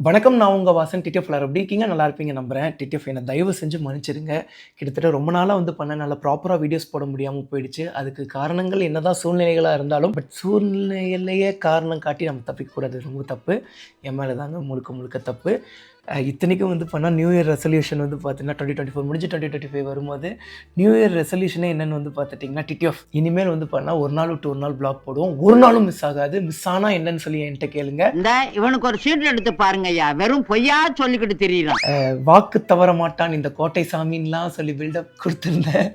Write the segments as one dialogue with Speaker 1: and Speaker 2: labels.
Speaker 1: வணக்கம். நான் உங்க வாசன். டிடிஎஃப் எல்லாரும் எப்படி இருக்கீங்க? நல்லா இருப்பீங்க நம்புறேன். டிடிஎஃப் என்ன தயவு செஞ்சு மன்னிச்சிடுங்க. கிட்டத்தட்ட ரொம்ப நாளா பண்ண நல்லா ப்ராப்பரா வீடியோஸ் போட முடியாம போயிடுச்சு. அதுக்கு காரணங்கள் என்னதான் சூழ்நிலைகளா இருந்தாலும், சூழ்நிலையிலேயே காரணம் காட்டி நம்ம தப்பிக்கக்கூடாது. ரொம்ப தப்பு. என் மேல தாங்க முழுக்க முழுக்க தப்பு. இத்தனைக்கும் நியூ இயர் ரெசல்யூஷன் பார்த்தீங்கன்னா 2024 முடிஞ்சு 2025 வரும்போது நியூ இயர் ரெசல்யூஷனே என்னென்னு பார்த்துட்டிங்கன்னா டிடிஎஃப் இனிமேல் ஒரு நாள் விட்டு ஒரு நாள் பிளாக் போடுவோம். ஒரு நாளும் மிஸ் ஆகாது. மிஸ் ஆனால் என்னன்னு சொல்லி என்கிட்ட கேளுங்க.
Speaker 2: இந்த இவனுக்கு ஒரு சீட் எடுத்து பாருங்க ஐயா, வெறும் பொய்யா சொல்லிக்கிட்டு தெரியலாம்.
Speaker 1: வாக்கு தவற மாட்டான் இந்த கோட்டை சாமின்லாம் சொல்லி பில்டப் கொடுத்துருந்தேன்.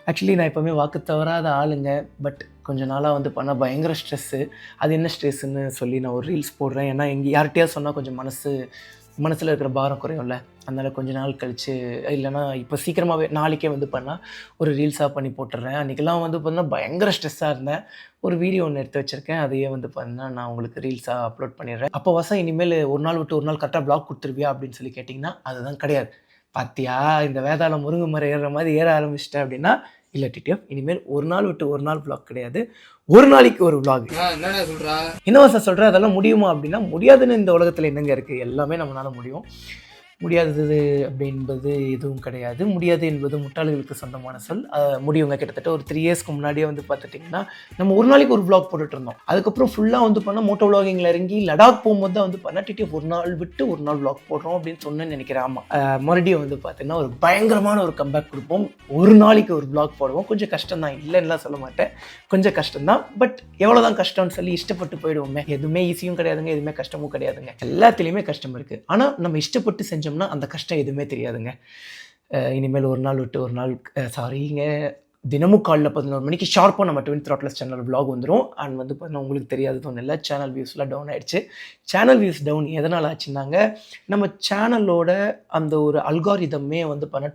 Speaker 1: ஆக்சுவலி நான் எப்போவுமே வாக்கு தவறாத ஆளுங்க. பட் கொஞ்சம் நாளாக பயங்கர ஸ்ட்ரெஸ்ஸு. அது என்ன ஸ்ட்ரெஸ்ஸுன்னு சொல்லி நான் ஒரு ரீல்ஸ் போடுறேன். ஏன்னா யார்கிட்டயா சொன்னால் கொஞ்சம் மனசில் இருக்கிற பாரம் குறையும்ல. அதனால் கொஞ்ச நாள் கழித்து இல்லைனா இப்போ சீக்கிரமாகவே நாளைக்கே ஒரு ரீல்ஸாக பண்ணி போட்டுடுறேன். அன்றைக்கெல்லாம் பயங்கர ஸ்ட்ரெஸ்ஸாக இருந்தேன். ஒரு வீடியோ ஒன்று எடுத்து வச்சுருக்கேன். அதையே நான் உங்களுக்கு ரீல்ஸாக அப்லோட் பண்ணிடுறேன். அப்போ இனிமேல் ஒரு நாள் விட்டு ஒரு நாள் கரெக்டாக பிளாக் கொடுத்துருவியா அப்படின்னு சொல்லி கேட்டிங்கன்னா அதுதான் கிடையாது. பார்த்தியா இந்த வேதாளம் முருங்கை மரம் ஏறுற மாதிரி ஏற ஆரம்பிச்சிட்டேன் அப்படின்னா இல்லை டிடிஎஃப் இனிமேல் ஒரு நாள் விட்டு ஒரு நாள் விளாக் கிடையாது. ஒரு நாளைக்கு ஒரு விளாக். என்ன வாசம் சொல்கிறேன்? அதெல்லாம் முடியுமா அப்படின்னா முடியாதுன்னு இந்த உலகத்தில் என்னங்க இருக்குது? எல்லாமே நம்மளால முடியும். முடியாதது அப்படின்பது எதுவும் கிடையாது. முடியாது என்பது முட்டாள்களுக்கு சொந்தமான சொல். முடியுங்க. கிட்டத்தட்ட ஒரு 3 இயர்ஸ்க்கு முன்னாடியே பார்த்துட்டிங்கன்னா நம்ம ஒரு நாளைக்கு ஒரு விளாக் போட்டுட்டு இருந்தோம். அதுக்கப்புறம் ஃபுல்லாக மோட்டோ விளாகிங்கில் இறங்கி லடாக் போகும்போது தான் டிடிஎஃப் ஒரு நாள் விட்டு ஒரு நாள் விளாக் போடுறோம் அப்படின்னு சொன்னேன்னு நினைக்கிறேன். ஆமாம், மறுபடியும் பார்த்தீங்கன்னா ஒரு பயங்கரமான ஒரு கம்பேக் கொடுப்போம். ஒரு நாளைக்கு ஒரு விளாக் போடுவோம். கொஞ்சம் கஷ்டம் தான், இல்லைன்னுலாம் சொல்ல மாட்டேன். கொஞ்சம் கஷ்டம்தான். பட் எவ்வளோதான் கஷ்டம்னு சொல்லி இஷ்டப்பட்டு போயிடுவோமே. எதுவுமே ஈஸியும் கிடையாதுங்க, எதுவுமே கஷ்டமும் கிடையாதுங்க. எல்லாத்துலேயுமே கஷ்டம் இருக்குது. ஆனால் நம்ம இஷ்டப்பட்டு செஞ்சோம் அந்த கஷ்டம் எதுவுமே தெரியாதுங்க. இனிமேல் ஒரு நாள் விட்டு ஒரு நாள் தினமும் காலைல 11 மணிக்கு ஷார்ப்பாக நம்ம ட்வின் த்ராட்லஸ் சேனல் விளாக் வந்துடும். அண்ட் பார்த்தீங்கன்னா உங்களுக்கு தெரியாதது ஒன்றும் இல்லை, சேனல் வியூஸ்லாம் டவுன் ஆகிடுச்சு. சேனல் வியூஸ் டவுன் எதனால் ஆச்சுன்னாங்க, நம்ம சேனலோட அந்த ஒரு அல்காரிதமே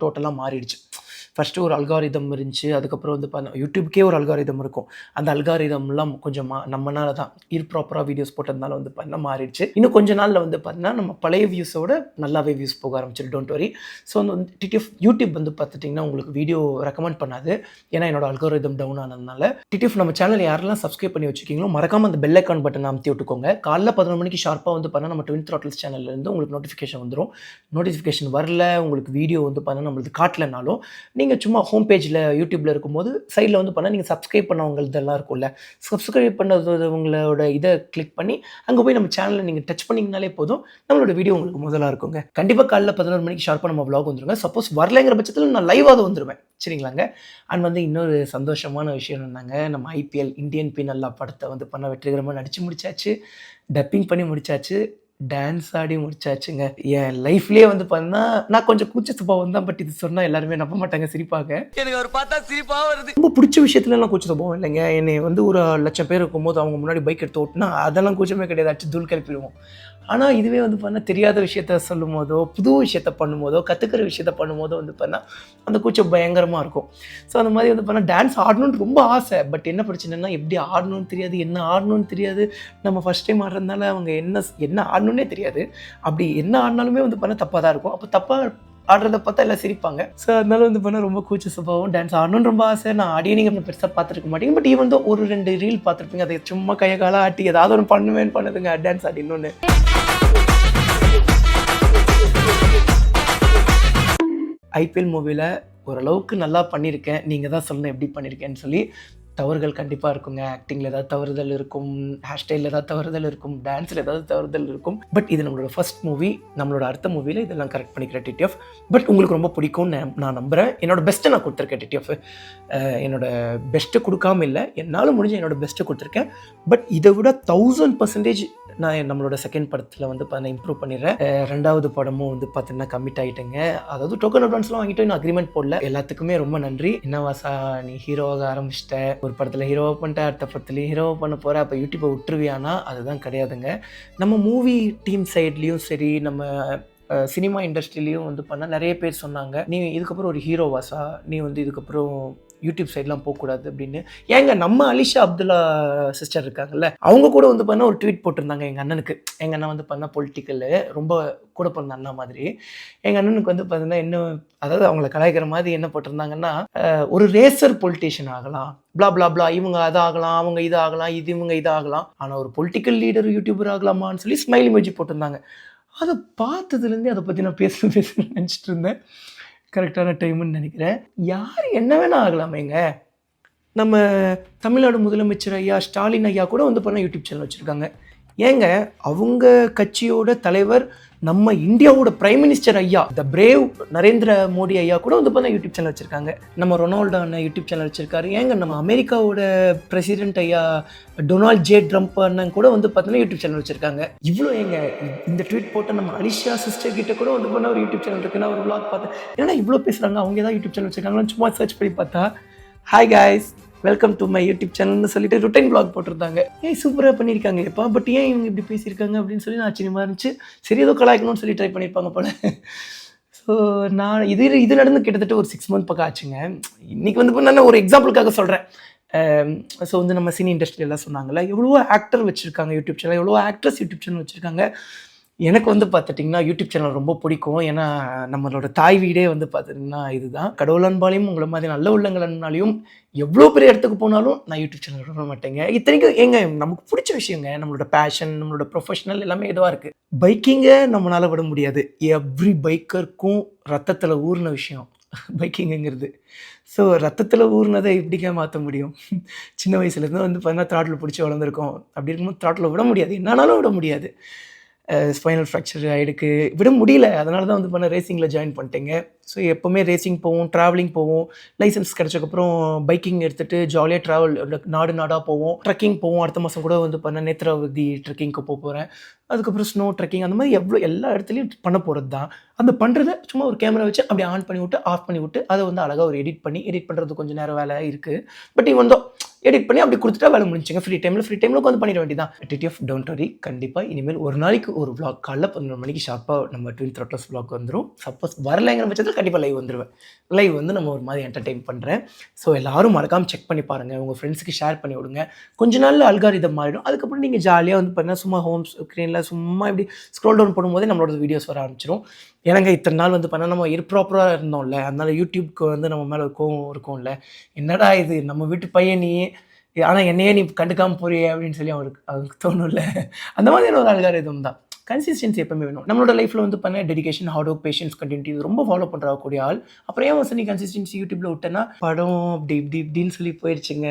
Speaker 1: டோட்டலாக மாறிடுச்சு. ஃபஸ்ட்டு ஒரு அல்காரிதம் இருந்துச்சு. அதுக்கப்புறம் யூடியூப்க்கே ஒரு அல்காரிதம் இருக்கும். அந்த அல்காரிதம்லாம் கொஞ்சம் நம்மனால தான் இர்ப்ராப்பராக வீடியோஸ் போட்டதுனால மாறிடுச்சு. இன்னும் கொஞ்ச நாளில் பார்த்தீங்கன்னா நம்ம பழைய வியூஸோட நல்லாவே வியூஸ் போக ஆரம்பிச்சிடும். Don't worry. So TTF YouTube பார்த்துட்டிங்கன்னா உங்களுக்கு வீடியோ ரெக்கமெண்ட் பண்ணாது. ஏன்னா என்னோட அல்காரிதம் டவுன் ஆனதுனால. டிடிஎஃப் நம்ம சேனல் யாரெல்லாம் சப்ஸ்கிரைப் பண்ணி வச்சுக்கிங்களோ மறக்காமல் அந்த பெல் ஐக்கான் பட்டன் அமுத்தி விட்டுக்கோங்க. காலைல 11 மணிக்கு ஷார்ப்பாக நம்ம ட்வின் த்ராட்லஸ் சேனல்லேருந்து உங்களுக்கு நோட்டிஃபிகேஷன் வந்துடும். நோட்டிஃபிகேஷன் வரல, உங்களுக்கு வீடியோ நம்மளுக்கு காட்டலனாலும் நீங்கள் சும்மா ஹோம் பேஜில் யூடியூப்பில் இருக்கும்போது சைடில் நீங்கள் சப்ஸ்கிரைப் பண்ணவங்களதெல்லாம் இருக்கும்ல, சப்ஸ்கிரைப் பண்ணவங்களோட இதை கிளிக் பண்ணி அங்கே போய் நம்ம சேனலை நீங்கள் டச் பண்ணிங்கனாலே போதும், நம்மளோட வீடியோ உங்களுக்கு முதலாக இருக்குங்க. கண்டிப்பாக காலைல 11 மணிக்கு ஷார்ப்பாக நம்ம vlog வந்துருங்க. சப்போஸ் வரலைங்கிற பட்சத்தில் நான் லைவாக வந்துடுவேன், சரிங்களாங்க. அண்ட் இன்னொரு சந்தோஷமான விஷயம் என்னன்னாங்க, நம்ம ஐபிஎல் இந்தியன் பீனல்லா படத்தை வெற்றிகரமாக நடித்து முடிச்சாச்சு, டப்பிங் பண்ணி முடிச்சாச்சு, டான்ஸ் ஆடி முடிச்சாச்சுங்க. என் லைஃப்லேயே பார்த்தீங்கன்னா நான் கொஞ்சம் கூச்ச சுபாவம் தான். பட் இது சொன்னால் எல்லாருமே நம்ப மாட்டாங்க, சிரிப்பாங்க. எனக்கு அவர் பார்த்தா சிரிப்பாக வருது. ரொம்ப பிடிச்ச விஷயத்துலலாம் கூச்ச சுபாவம் இல்லைங்க. என்னை ஒரு 1,00,000 பேர் இருக்கும்போது அவங்க முன்னாடி பைக் எடுத்து ஓட்டினா அதெல்லாம் கூச்சமே கிடையாது, அச்சு தூள் கிளப்பிடுவோம். ஆனால் இதுவே பார்த்தீங்கன்னா தெரியாத விஷயத்த சொல்லும் போதோ, புது விஷயத்த பண்ணும்போதோ, கற்றுக்கிற விஷயத்த பண்ணும்போதோ பார்த்தீங்கன்னா அந்த கூச்சம் பயங்கரமாக இருக்கும். ஸோ அந்த மாதிரி பார்த்தீங்கன்னா டான்ஸ் ஆடணும்னு ரொம்ப ஆசை. பட் என்ன பிரச்சனைனா எப்படி ஆடணும்னு தெரியாது, என்ன ஆடணும்னு தெரியாது. நம்ம ஃபஸ்ட் டைம் ஆடுறதுனால அவங்க என்ன ஆடணுன்னே தெரியாது. அப்படி என்ன ஆடினாலுமே பார்த்தீங்கன்னா தப்பாக தான் இருக்கும். அப்போ தப்பாக ஆடுறதை பார்த்தா எல்லாம் சிரிப்பாங்க. ஸோ அதனால ரொம்ப கூச்ச சுபாவம். டான்ஸ் ஆடணும்னு ரொம்ப ஆசை. நான் ஆடியே நீங்கள் பெருசாக பார்த்துருக்க மாட்டேங்க. பட் ஈவன் ஒரு 2 ரீல் பார்த்துருப்பீங்க. அதை சும்மா கையை காலாக ஆட்டி ஏதாவது ஒன்று பண்ணுவேன்னு பண்ணுதுங்க டான்ஸ் ஆடி. இன்னொன்று ஐபிஎல் மூவியில் ஓரளவுக்கு நல்லா பண்ணியிருக்கேன். நீங்கள் தான் சொல்லணும் எப்படி பண்ணியிருக்கேன்னு சொல்லி. தவறுகள் கண்டிப்பாக இருக்குங்க. ஆக்டிங்கில் ஏதாவது தவறுதல் இருக்கும், ஹேர் ஸ்டைலில் ஏதாவது தவறுதல் இருக்கும், டான்ஸில் ஏதாவது தவறுதல் இருக்கும். பட் இது நம்மளோட ஃபர்ஸ்ட் மூவி. நம்மளோட அடுத்த மூவியில் இதெல்லாம் கரெக்ட் பண்ணிக்கிறேன் டிடிஎஃப். பட் உங்களுக்கு ரொம்ப பிடிக்கும்னு நான் நம்புகிறேன். என்னோட பெஸ்ட்டை நான் கொடுத்துருக்கேன் டிடிஎஃப். என்னோட பெஸ்ட்டு கொடுக்காம இல்லை, என்னால் முடிஞ்ச என்னோட பெஸ்ட்டை கொடுத்துருக்கேன். பட் இதை விட 1000% நான் நம்மளோட செகண்ட் படத்தில் பார்த்தீங்கன்னா இம்ப்ரூவ் பண்ணிடுறேன். 2வது படமும் பார்த்தீங்கன்னா கமிட் ஆகிட்டேங்க. அதாவது டோக்கன் அட்வான்ஸ்லாம் வாங்கிட்டு இன்னும் அக்ரிமெண்ட் போடல. எல்லாத்துக்குமே ரொம்ப நன்றி. என்ன வாசா நீ ஹீரோவாக ஆரம்பிச்சிட்ட, ஒரு படத்தில் ஹீரோவாக பண்ணிட்ட, அடுத்த படத்துலேயும் ஹீரோவாக பண்ண போகிற, அப்போ யூடியூப்பை விட்டுருவியானா அதுதான் கிடையாதுங்க. நம்ம மூவி டீம் சைட்லேயும் சரி, நம்ம சினிமா இண்டஸ்ட்ரியிலையும் பண்ணால் நிறைய பேர் சொன்னாங்க, நீ இதுக்கப்புறம் ஒரு ஹீரோவாசா, நீ இதுக்கப்புறம் யூடியூப் சைட்லாம் போகக்கூடாது அப்படின்னு. ஏங்க நம்ம அலிஷா அப்துல்லா சிஸ்டர் இருக்காங்கல்ல, அவங்க கூட ஒரு ட்வீட் போட்டிருந்தாங்க எங்கள் அண்ணனுக்கு. எங்கள் அண்ணன் பொலிட்டிக்கலு ரொம்ப கூட பிறந்த அண்ணா மாதிரி. எங்கள் அண்ணனுக்கு பார்த்தீங்கன்னா என்ன, அதாவது அவங்கள கலாய்க்கிற மாதிரி என்ன போட்டிருந்தாங்கன்னா, ஒரு ரேசர் பொலிட்டீஷியன் ஆகலாம், பிளா பிளா பிளா, இவங்க அதாகலாம், அவங்க இதாகலாம், இவங்க இதாகலாம், ஆனால் ஒரு பொலிட்டிக்கல் லீடர் யூடியூபர் ஆகலாமான்னு சொல்லி ஸ்மைல் இமோஜி போட்டிருந்தாங்க. அதை பார்த்ததுலேருந்தே அதை பற்றி நான் பேசணும்னு நினச்சிட்டு இருந்தேன். கரெக்டான டைமுன்னு நினைக்கிறேன். யார் என்ன வேணால் ஆகலாமேங்க. நம்ம தமிழ்நாடு முதலமைச்சர் ஐயா ஸ்டாலின் ஐயா கூட வந்து பண்ண யூடியூப் சேனல் வச்சுருக்காங்க. ஏங்க அவங்க கட்சியோட தலைவர் நம்ம இந்தியாவோட பிரைம் மினிஸ்டர் ஐயா த பிரேவ் நரேந்திர மோடி ஐயா கூட வந்து பண்ண யூடியூப் சேனல் வச்சுருக்காங்க. நம்ம ரொனால்டோ அண்ணன் யூடியூப் சேனல் வச்சுருக்காரு. ஏங்க நம்ம அமெரிக்காவோட பிரசிடென்ட் ஐயா டொனால்ட் ஜே ட்ரம்ப் அண்ணன் கூட வந்து பார்த்தீங்கன்னா யூடியூப் சேனல் வச்சுருக்காங்க. இவ்வளோ ஏங்க இந்த ட்வீட் போட்ட நம்ம அலிஷா சிஸ்டர் கிட்ட கூட வந்து பண்ண ஒரு யூடியூப் சேனல் இருக்குன்னு ஒரு vlog பார்த்தேன். ஏன்னா இவ்வளோ பேசுகிறாங்க, அவங்க ஏதாவது யூடியூப் சேனல் வச்சுருக்காங்கன்னு சும்மா சர்ச் பண்ணி பார்த்தா hi guys welcome to my YouTube சேனல்னு சொல்லிட்டு ருட்டைன் vlog போட்டிருந்தாங்க. சூப்பராக பண்ணியிருக்காங்க எப்பா, பட் ஏன் இவங்க இப்படி பேசியிருக்காங்க அப்படின்னு சொல்லி நான் ஆச்சரியமாக இருந்துச்சு. சரி ஏதோ கலாய்க்கணும்னு சொல்லி ட்ரை பண்ணியிருப்பாங்க போல. ஸோ நான் இது நடந்து கிட்டத்தட்ட ஒரு 6 மந்த் பக்கம் ஆச்சுங்க. இன்றைக்கி வந்து நான் ஒரு எக்ஸாம்பிளுக்காக சொல்கிறேன். ஸோ வந்து நம்ம சினி இண்டஸ்ட்ரியெல்லாம் சொன்னாங்கல்ல, எவ்வளோ ஆக்டர் வச்சுருக்காங்க யூடியூப் சேனல், எவ்வளோ ஆக்ட்ரஸ் யூடியூப் சேனல் வச்சுருக்காங்க. எனக்கு வந்து பார்த்துட்டிங்கன்னா யூடியூப் சேனல் ரொம்ப பிடிக்கும். ஏன்னா நம்மளோட தாய் வீடே வந்து பார்த்துட்டிங்கன்னா இதுதான். கடவுளன்பாலையும் உங்களை மாதிரி நல்ல உள்ளங்கள்னாலையும் எவ்வளோ பெரிய இடத்துக்கு போனாலும் நான் யூடியூப் சேனல் விட மாட்டேங்க. இத்தனைக்கும் ஏங்க நமக்கு பிடிச்ச விஷயங்க, நம்மளோட பேஷன், நம்மளோட ப்ரொஃபஷனல் எல்லாமே இதுவாக இருக்குது. பைக்கிங்கை நம்மளால் விட முடியாது. எவ்ரி பைக்கருக்கும் ரத்தத்தில் ஊறின விஷயம் பைக்கிங்குங்கிறது. ஸோ ரத்தத்தில் ஊறினதை எப்படிங்க மாற்ற முடியும்? சின்ன வயசுலேருந்து வந்து பார்த்தீங்கன்னா த்ராட்டில் பிடிச்சி வளர்ந்துருக்கோம். அப்படி இருக்கும்போது த்ராட்டில் விட முடியாது, என்னாலும் விட முடியாது. ஸ்பைனல் ஃப்ராக்சர் ஆகிடுக்கு, விட முடியல. அதனால தான் வந்து பண்ண ரேசிங்கில் ஜாயின் பண்ணிட்டேங்க. ஸோ எப்போவுமே ரேசிங் போவோம், ட்ராவலிங் போவோம். லைசன்ஸ் கிடச்சக்கப்புறம் பைக்கிங் எடுத்துகிட்டு ஜாலியாக ட்ராவல் நாடு நாடாக போவோம். ட்ரெக்கிங் போவோம். அடுத்த மாதம் கூட வந்து பண்ண நேத்ராவதி ட்ரெக்கிங்க்கு போகிறேன். அதுக்கப்புறம் ஸ்னோ ட்ரெக்கிங், அந்த மாதிரி எல்லா இடத்துலையும் பண்ண போகிறது தான். அந்த பண்ணுறத சும்மா ஒரு கேமரா வச்சு அப்படி ஆன் பண்ணி விட்டு ஆஃப் பண்ணி விட்டு அதை வந்து அழகாக ஒரு எடிட் பண்ணுறது கொஞ்சம் நேரம் வேலை இருக்குது. பட் இவன் தான் எடிட் பண்ணி அப்படி கொடுத்துட்டா வேலை முடிஞ்சுங்க. ஃப்ரீ டைமில் உட்காந்து பண்ணிட வேண்டியதான். டிடிஎஃப் டோன்ட் வரி, கண்டிப்பாக இனிமேல் ஒரு நாளைக்கு ஒரு vlog காலைல 11 மணிக்கு ஷார்ப்பாக நம்ம ட்வின் த்ராட்லர்ஸ் vlog வந்துடும். சப்போஸ் வரலைங்கிற பட்சத்தில் கண்டிப்பாக லைவ் வந்துடுவேன். லைவ் வந்து நம்ம ஒரு மாதிரி என்டர்டெயின் பண்ணுறேன். ஸோ எல்லோரும் மறக்காமல் செக் பண்ணி பாருங்கள், உங்கள் ஃப்ரெண்ட்ஸுக்கு ஷேர் பண்ணி விடுங்க. கொஞ்ச நாளில் அல்காரிதம் மாறிடும். அதுக்கப்புறம் நீங்கள் ஜாலியாக வந்து பார்த்தீங்கன்னா சும்மா ஹோம் ஸ்க்ரீனில் சும்மா இப்படி ஸ்க்ரோல் டவுன் பண்ணும்போதே நம்மளோட வீடியோஸ் வர ஆரம்பிச்சிடும். ஏன்னாங்க இத்தனை நாள் வந்து பண்ணால் நம்ம ப்ராப்பராக இருந்தோம்ல, அதனால் யூடியூப்க்கு வந்து நம்ம மேலே கோவம் இருக்கும்ல, என்னடா இது நம்ம வீட்டு பையன் நீ, ஆனால் என்னையே நீ கண்டுக்காமல் போறியே அப்படின்னு சொல்லி அவருக்கு தோணும்ல. அந்த மாதிரியான ஒரு அல்காரிதம் தான். கன்சிஸ்டன்சி எப்பவுமே வேணும். நம்மளோட லைஃப்பில் வந்து பண்ண dedication, hard work, patience, continuity இது ரொம்ப ஃபாலோ பண்ணுறக்கூடிய ஆள். அப்புறம் ஏன் வசதி கன்சிஸ்டன்சி யூடியூப்பில் விட்டேன்னா படம் இப்படின்னு சொல்லி போயிடுச்சுங்க.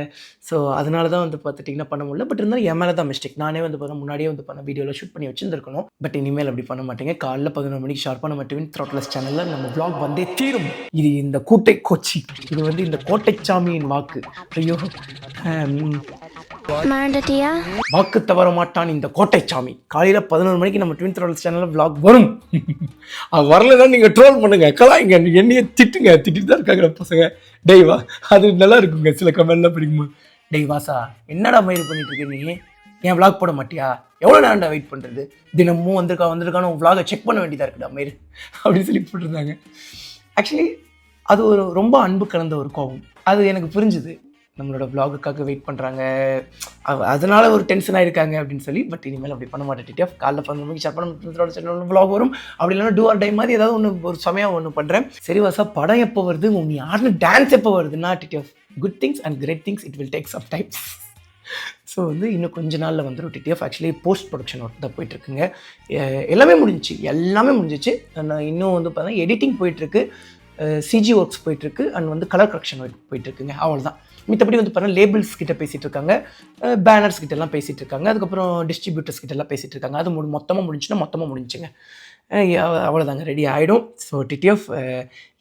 Speaker 1: ஸோ அதனால தான் வந்து பார்த்துட்டிங்கன்னா பண்ண முடியல. பட் இருந்தாலும் என் மேலே தான் மிஸ்டேக். நானே வந்து பண்ண முன்னாடியே வந்து பண்ண வீடியோவில் ஷூட் பண்ணி வச்சுருந்துருக்கணும். பட் இனிமேல் அப்படி பண்ண மாட்டேங்க. காலைல 11 மணிக்கு ஷார்ப்பாக நம்ம ட்வின் த்ராட்லர்ஸ் சேனலில் நம்ம vlog வந்தே தீரும். இது இந்த கூட்டை கோச்சி, இது வந்து இந்த கோட்டைச்சாமியின் வாக்கு. ஐயோ வாக்கு தவற மாட்டான் இந்த கோட்டைச்சாமி. காலையில் 11 மணிக்கு நம்ம ட்வின் த்ராட்லர்ஸ் சேனலில் vlog வரும். அது வரலன்னா நீங்கள் ட்ரோல் பண்ணுங்க, கலாய்ங்க, என்னையே திட்டிட்டு தான் இருக்காங்க பசங்க. டெய்வா அது நல்லா இருக்குங்க. சில கமெண்ட்லாம் படிக்கும்போது டெய்வாசா என்னடா மயிர் பண்ணிட்டு இருக்க நீ, ஏன் vlog போட மாட்டியா, எவ்வளோ நேரம்டா வெயிட் பண்ணுறது, தினமும் வந்திருக்கான்னு உன் vlog செக் பண்ண வேண்டியதாக இருக்குடா மயிர் அப்படின்னு சொல்லி போட்டிருந்தாங்க. ஆக்சுவலி அது ஒரு ரொம்ப அன்பு கலந்த ஒரு கோபம். அது எனக்கு புரிஞ்சுது. நம்மளோட vlogக்காக வெயிட் பண்ணுறாங்க, அதனால் ஒரு டென்ஷனாக இருக்காங்க அப்படின்னு சொல்லி. பட் இனிமேல் அப்படி பண்ண மாட்டேன். டிடிஎஃப் காலைல 11 மணிக்கு ஷார்ட் பண்ண vlog வரும். அப்படி இல்லைன்னா டூ ஆர் டை மாதிரி ஏதாவது ஒன்று ஒரு சமயம் ஒன்று பண்ணுறேன். சரி வாசா, படம் எப்போ வருது, நீ ஆடின டான்ஸ் எப்போ வருதுன்னா TTF good things and great things it will take some times. So வந்து இன்னும் கொஞ்ச நாளில் வந்துடும் TTF. Actually post production work தான் போயிட்டுருக்குங்க. எல்லாமே முடிஞ்சிச்சு. நான் இன்னும் வந்து பார்த்தீங்கன்னா எடிட்டிங் போயிட்டுருக்கு, சிஜி ஒர்க்ஸ் போயிட்டுருக்கு, அண்ட் வந்து கலர் கரெக்ஷன் ஒர்க் போயிட்டுருக்குங்க. அவ்வளோதான். மித்தபடி வந்து பார்த்தீங்கன்னா லேபிள்ஸ் கிட்ட பேசிகிட்டு இருக்காங்க, பேனர்ஸ் கிட்டலாம் பேசிகிட்டு இருக்காங்க, அதுக்கப்புறம் டிஸ்ட்ரிபியூட்டர்ஸ் கிட்டலாம் பேசிகிட்டு இருக்காங்க. அது மொத்தமாக முடிஞ்சுங்க. அவ்வளோதாங்க, ரெடி ஆகிடும். ஸோ டிடிஎஃப்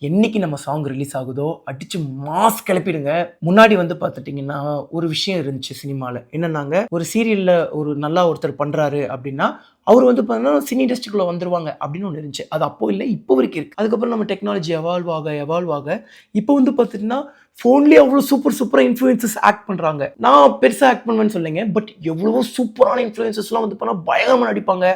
Speaker 1: என்றைக்கு நம்ம சாங் ரிலீஸ் ஆகுதோ அடித்து மாஸ் கிளப்பிடுங்க. முன்னாடி வந்து பார்த்துட்டிங்கன்னா ஒரு விஷயம் இருந்துச்சு சினிமாவில். என்னன்னாங்க, ஒரு சீரியலில் ஒரு நல்லா ஒருத்தர் பண்ணுறாரு அப்படின்னா அவர் வந்து பார்த்தீங்கன்னா சினி இண்டஸ்ட்ரிக்குள்ளே வந்துருவாங்க அப்படின்னு ஒன்று இருந்துச்சு. அது அப்போ இல்லை, இப்போ வரைக்கும் இருக்குது. அதுக்கப்புறம் நம்ம டெக்னாலஜி எவால்வ் ஆக இப்போ வந்து பார்த்துட்டிங்கன்னா ஃபோன்லேயே அவ்வளோ சூப்பராக இன்ஃப்ளூயன்சஸ் ஆக்ட் பண்ணுறாங்க. நான் பெருசாக ஆக்ட் பண்ணுவேன்னு சொல்லுங்க, பட் எவ்வளவோ சூப்பரான இன்ஃப்ளூயன்சஸ்லாம் வந்து பண்ணால் பயங்கரமாக நடிப்பாங்க.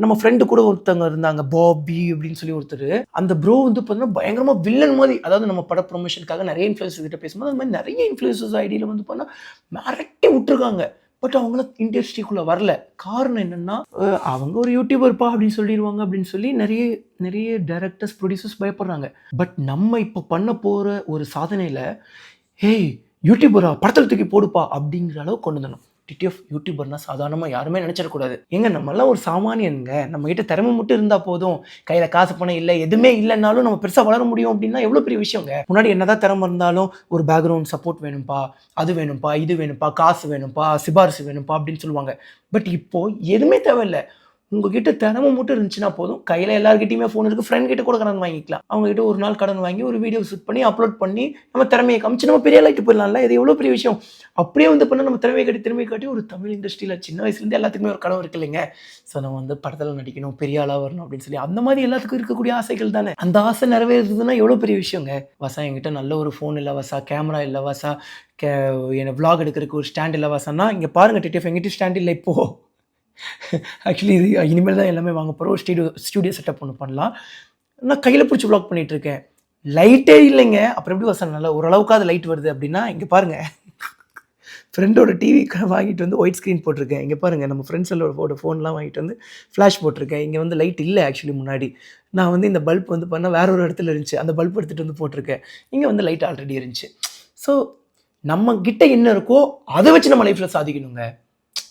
Speaker 1: நம்ம ஃப்ரெண்டு கூட ஒருத்தவங்க இருந்தாங்க, பாபி அப்படின்னு சொல்லி ஒருத்தர். அந்த ப்ரோ வந்து பார்த்தீங்கன்னா பயங்கரமாக வில்லன் மாதிரி, அதாவது நம்ம பட ப்ரொமோஷனுக்காக நிறைய இன்ஃப்ளூயன்சஸ் கிட்ட பேசும்போது அது மாதிரி நிறைய இன்ஃப்ளூயன்சஸ் ஐடியில் வந்து பண்ணால் மிரட்டி விட்டுருக்காங்க. பட் அவங்களாம் இண்டஸ்ட்ரிக்குள்ளே வரல. காரணம் என்னென்னா, அவங்க ஒரு யூடியூபர்ப்பா அப்படின்னு சொல்லிடுவாங்க அப்படின்னு சொல்லி நிறைய டைரக்டர்ஸ், ப்ரொடியூசர்ஸ் பயப்படுறாங்க. பட் நம்ம இப்போ பண்ண போகிற ஒரு சாதனையில், ஹேய் யூடியூபரா படத்தில் தூக்கி போடுப்பா அப்படிங்கிற அளவுக்கு கொண்டு வரணும். டிடிஎஃப் யூடியூபர்னா சாதாரணமாக யாருமே நினச்சிடக்கூடாது. ஏங்க நம்மளாம் ஒரு சாமானியனுங்க, நம்மகிட்ட திறமை மட்டும் இருந்தால் போதும், கையில் காசு பணம் இல்லை எதுவுமே இல்லைன்னாலும் நம்ம பெருசாக வளர முடியும் அப்படின்னா எவ்வளோ பெரிய விஷயங்க. முன்னாடி என்னதான் திறமை இருந்தாலும் ஒரு பேக்ரவுண்ட் சப்போர்ட் வேணும்ப்பா, அது வேணும்ப்பா, இது வேணும்ப்பா, காசு வேணும்ப்பா, சிபாரிசு வேணும்ப்பா அப்படின்னு சொல்லுவாங்க. பட் இப்போது எதுவுமே தேவையில்லை. உங்ககிட்ட திறமை மட்டும் இருந்துச்சுன்னா போதும், கையில் எல்லாருக்கிட்டையுமே ஃபோன் இருக்குது, ஃப்ரெண்ட் கிட்ட கூட கடன் வாங்கிக்கலாம். அவங்ககிட்ட ஒரு நாள் கடன் வாங்கி ஒரு வீடியோ ஷூட் பண்ணி அப்லோட் பண்ணி நம்ம திறமையை காமிச்சு நம்ம பெரிய ஆளாகிட்டு போயிடலாம்ல. இது எவ்வளோ பெரிய விஷயம். அப்படியே வந்து பண்ண நம்ம திறமையை காட்டி ஒரு தமிழ் இண்டஸ்ட்ரியில் சின்ன வயசுலேருந்து எல்லாத்துக்குமே ஒரு கனவு இருக்கு இல்லைங்க. ஸோ நம்ம வந்து படத்தில் நடிக்கணும், பெரிய ஆளாக வரணும் அப்படின்னு சொல்லி அந்த மாதிரி எல்லாத்துக்கும் இருக்கக்கூடிய ஆசைகள் தானே. அந்த ஆசை நிறைவேறதுன்னா எவ்வளோ பெரிய விஷயங்க. வாசா என்கிட்ட நல்ல ஒரு ஃபோன் இல்லை வாசா, கேமரா இல்லை வாசா, என்னை விளாக் எடுக்கிறதுக்கு ஒரு ஸ்டாண்ட் இல்லை வாசான்னா, இங்கே பாருங்கள் டிடிஎஃப் எங்கிட்ட ஸ்டாண்ட் இல்லை இப்போது. ஆக்சுவலி இது இனிமேல் தான் எல்லாமே வாங்க போகிறோம். ஸ்டூடியோ செட்டப் ஒன்று பண்ணலாம். நான் கையில் பிடிச்சி வ்ளாக் பண்ணிகிட்ருக்கேன். லைட்டே இல்லைங்க. அப்புறம் எப்படி வசனம் நல்லா ஓரளவுக்காவது லைட் வருது அப்படின்னா, இங்கே பாருங்கள் ஃப்ரெண்டோட டிவி வாங்கிட்டு வந்து ஒயிட் ஸ்க்ரீன் போட்டிருக்கேன். இங்கே பாருங்கள் நம்ம ஃப்ரெண்ட்ஸோட ஃபோன்லாம் வாங்கிட்டு வந்து ஃப்ளாஷ் போட்டிருக்கேன். இங்கே வந்து லைட் இல்லை ஆக்சுவலி முன்னாடி. நான் வந்து இந்த பல்ப் வந்து பண்ணால் வேற ஒரு இடத்துல இருந்துச்சு. அந்த பல்ப் எடுத்துகிட்டு வந்து போட்டிருக்கேன். இங்கே வந்து லைட் ஆல்ரெடி இருந்துச்சு. ஸோ நம்மக்கிட்ட என்ன இருக்கோ அதை வச்சு நம்ம லைஃப்பில் சாதிக்கணுங்க.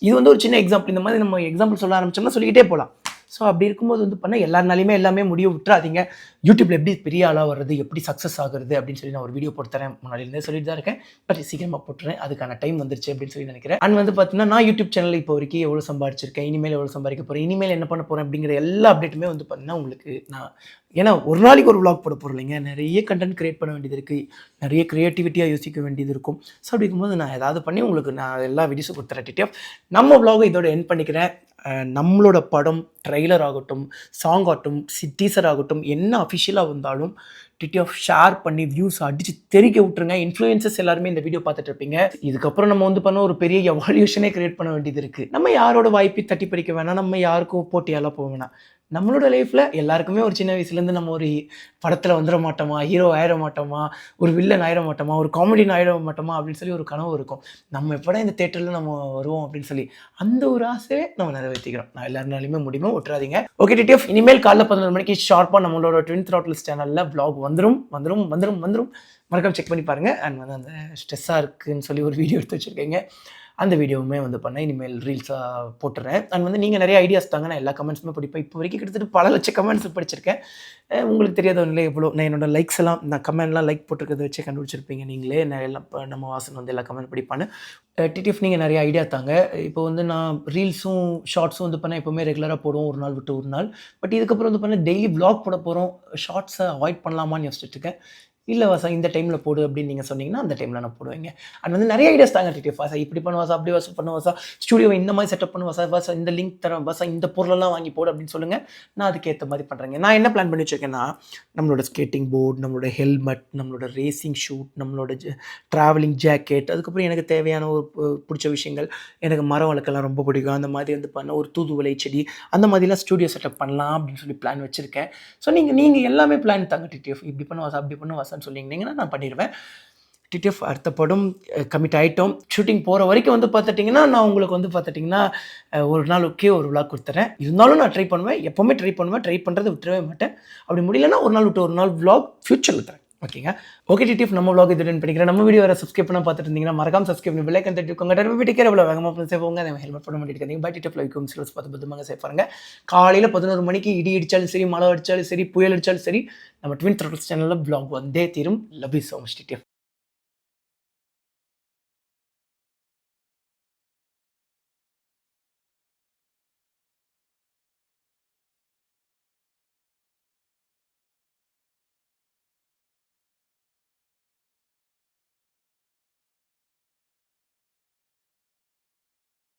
Speaker 1: இது வந்து ஒரு சின்ன எக்ஸாம்பிள். இந்த மாதிரி நம்ம எக்ஸாம்பிள் சொல்ல ஆரம்பிச்சோம்னா சொல்லிக்கிட்டே போகலாம். ஸோ அப்படி இருக்கும்போது வந்து பண்ணால் எல்லாருனாலையுமே எல்லாமே முடிய விட்டுறாதீங்க. யூடியூப்பில் எப்படி பெரிய ஆளாக வர்றது, எப்படி சக்ஸஸ் ஆகுறது அப்படின்னு சொல்லி நான் ஒரு வீடியோ போட்டுறேன். முன்னாடிலேருந்தே சொல்லிட்டு தான் இருக்கேன். பட் சீக்கிரமாக போட்டுறேன். அதுக்கான டைம் வந்துருச்சு அப்படின்னு சொல்லி நினைக்கிறேன். அண்ட் வந்து பார்த்தீங்கன்னா நான் யூடியூப் சேனல் இப்போ வரைக்கும் எவ்வளோ சம்பாதிச்சிருக்கேன், இனிமேல் எவ்வளோ சம்பாதிக்க போகிறேன், இனிமேல் என்ன பண்ண போகிறேன் அப்படிங்கிற எல்லா அப்டேட்டுமே வந்து பார்த்தீங்கன்னா உங்களுக்கு நான் ஏன்னா ஒரு நாளைக்கு ஒரு vlog போட போகிறேன் இல்லைங்க. நிறைய கண்டென்ட் கிரியேட் பண்ண வேண்டியது இருக்குது, நிறைய க்ரியேட்டிவிட்டியாக யோசிக்க வேண்டியது இருக்கும். ஸோ அப்படி இருக்கும்போது நான் ஏதாவது பண்ணி உங்களுக்கு நான் எல்லா வீடியோஸும் கொடுத்துறேன். டிடிஎஃப் நம்ம vlog இதோட எண்ட் பண்ணிக்கிறேன். நம்மளோட படம் ட்ரெய்லர் ஆகட்டும், சாங் ஆகட்டும், டீசர் ஆகட்டும், என்ன அஃபிஷியலாக வந்தாலும் டிடிஎஃப் ஷேர் பண்ணி வியூஸ் அடித்து தெறிக்க விட்டுருங்க. இன்ஃப்ளூயன்சஸ் எல்லாருமே இந்த வீடியோ பார்த்துட்டு இருப்பீங்க. இதுக்கப்புறம் நம்ம வந்து பண்ண ஒரு பெரிய எவால்யூஷனே கிரியேட் பண்ண வேண்டியது இருக்குது. நம்ம யாரோட வாய்ப்பை தட்டி பறிக்க வேணாம், நம்ம யாருக்கும் போட்டியாலாம் போக வேணாம். நம்மளோட லைஃப்பில் எல்லாருக்குமே ஒரு சின்ன வயசுலேருந்து நம்ம ஒரு படத்தில் வந்துட மாட்டோமா, ஹீரோ ஆயிட மாட்டோமா, ஒரு வில்லன் ஆயிட மாட்டோமா, ஒரு காமெடியன் ஆயிட மாட்டோமா அப்படின்னு சொல்லி ஒரு கனவு இருக்கும். நம்ம எப்படா இந்த தேட்டரில் நம்ம வருவோம் அப்படின்னு சொல்லி அந்த ஒரு ஆசையை நம்ம நிறைவேற்றிக்கிறோம். நான் எல்லாருனாலுமே முடியுமோ விட்டுறாதீங்க. ஓகே டிடிஎஃப், இனிமேல் காலைல 11 மணிக்கு ஷார்ப்பாக நம்மளோட ட்வின் த்ராட்டில்ஸ் சேனலில் vlog வந்துடும். மறக்காம செக் பண்ணி பாருங்கள். அண்ட் வந்து அந்த ஸ்ட்ரெஸ்ஸாக இருக்குதுன்னு சொல்லி ஒரு வீடியோ எடுத்து வச்சுருக்கீங்க. அந்த வீடியோவுமே வந்து பண்ண இனிமேல் ரீல்ஸாக போட்டுறேன். அண்ட் வந்து நீங்கள் நிறைய ஐடியாஸ் தாங்க. நான் எல்லா கமெண்ட்ஸுமே படிப்பேன். இப்போ வரைக்கும் கிட்டத்தட்ட பல லட்சம் கமெண்ட்ஸ் படிச்சிருக்கேன். உங்களுக்கு தெரியாத ஒன்றில் எவ்வளோ நான் என்னோடய லைக்ஸ் எல்லாம் நான் கமெண்ட்லாம் லைக் போட்டிருக்கிறத வச்சு கண்டுபிடிச்சிருப்பீங்க நீங்களே. நான் எல்லாம் நம்ம வாசன் வந்து எல்லா கமெண்ட் படிப்பான்னு. டிடிஎஃப் நீங்கள் நிறைய ஐடியா தாங்க. இப்போ வந்து நான் ரீல்ஸும் ஷார்ட்ஸும் வந்து பண்ணால் எப்போவுமே ரெகுலராக போடுவோம், ஒரு நாள் விட்டு ஒரு நாள். பட் இதுக்கப்புறம் வந்து பண்ணால் டெய்லி vlog போட போகிறோம். ஷார்ட்ஸை அவாய்ட் பண்ணலாமான்னு யோசிச்சுட்டு இருக்கேன். இல்லை வாசா இந்த டைமில் போடு அப்படின்னு நீங்கள் சொன்னீங்கன்னா அந்த டைமில் நான் போடுவேங்க. அண்ட் வந்து நிறைய ஐடியாஸ் தாங்க டிடிஎஃப். வாசா இப்படி பண்ண வாசா, அப்படி வாசா பண்ண வாசா, ஸ்டூடியோவை இந்த மாதிரி செட்டப் பண்ண வாசா, வாசா இந்த லிங்க் தரேன் வாசா, இந்த பொருளெல்லாம் வாங்கி போடு அப்படின்னு சொல்லுங்கள். நான் அதுக்கேற்ற மாதிரி பண்ணுறேங்க. நான் என்ன பிளான் பண்ணி வச்சுருக்கேன்னா, நம்மளோட ஸ்கேட்டிங் போர்டு, நம்மளோட ஹெல்மெட், நம்மளோட ரேசிங் ஷூட், நம்மளோட ட்ராவலிங் ஜாக்கெட், அதுக்கப்புறம் எனக்கு தேவையான ஒரு பிடிச்ச விஷயங்கள், எனக்கு மரம் வளர்க்கலாம் ரொம்ப பிடிக்கும். அந்த மாதிரி வந்து பண்ண ஒரு தூதுவளை செடி, அந்த மாதிரிலாம் ஸ்டூடியோ செட்டப் பண்ணலாம் அப்படின்னு சொல்லி பிளான் வச்சுருக்கேன். ஸோ நீங்கள் எல்லாமே பிளான் தாங்க டிடிஎஃப். இப்படி பண்ண வாசா, அப்படி பண்ண வாசான்னு சொல்லிங்கன்னா நான் பண்ணிடுவேன். டிடிஎஃப் அடுத்த படம் கமிட் ஆகிட்டோம். ஷூட்டிங் போகிற வரைக்கும் வந்து பார்த்துட்டிங்கன்னா நான் உங்களுக்கு வந்து பார்த்துட்டிங்கன்னா ஒரு நாள் ஓகே ஒரு vlog கொடுத்துறேன். இருந்தாலும் நான் ட்ரை பண்ணுவேன், எப்போவுமே ட்ரை பண்ணுவேன். ட்ரை பண்ணுறதை விட்டுறவே மாட்டேன். அப்படி முடியலன்னா ஒரு நாள் விட்டு ஒரு நாள் vlog ஃபியூச்சரில் தரேன். ஓகேங்க. ஓகே டிடிஎஃப், நம்ம vlog இது பண்ணிக்கிறேன். நம்ம வீடியோ வேறு சப்ஸ்கிரைப் பண்ண பார்த்துட்டு இருந்தீங்கன்னா மறக்காம சப்ஸ்கிரைப் பண்ணி பெல் ஐக்கன் தட்டிக்கோங்க. டெர்மிட்டிக்கே எவ்வளோ வேகமாக சேஃப் போங்க. அதை ஹெல்மெட் பண்ண மாட்டேங்க. பை டிடிஎஃப் லைக்கும் சிலஸ் பார்த்து பத்திரமாக சேஃப் பாருங்க. காலையில் 11 மணிக்கு இடி அடித்தாலும் சரி, மழை அடித்தாலும் சரி, புயல் அடித்தாலும் சரி, நம்ம ட்வின் த்ராட்டில்ஸ் சேனலில் vlog வந்தே தீரும். Love you so much TTF.